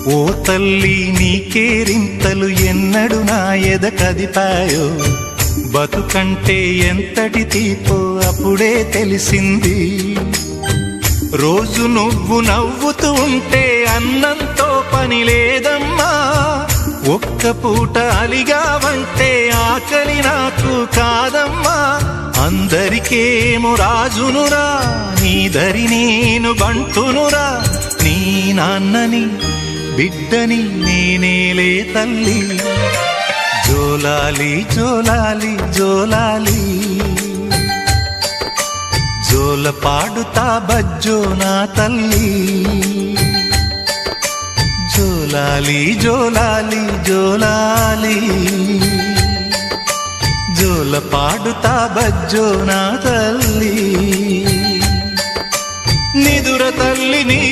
ఓ తల్లి నీకేరింతలు ఎన్నడు నా ఎద కదిపాయో, బతుకంటే ఎంతటి తీపో అప్పుడే తెలిసింది. రోజు నువ్వు నవ్వుతూ ఉంటే అన్నంతో పని లేదమ్మా, ఒక్క పూట అలిగావంటే ఆకలి నాకు కాదమ్మా. అందరికేమో రాజునురా, నీ దరి నేను బంటునురా, నీ నాన్నని బిడ్డని నేనేలే తల్లి. జోలాలి జోలాలి జోలాలి, జోల పాడుతా బజ్జో నా తల్లి. జోలాలి జోలాలి జోలాలి, జోల పాడుతా బజ్జో నా తల్లి. నిదుర తల్లి నీ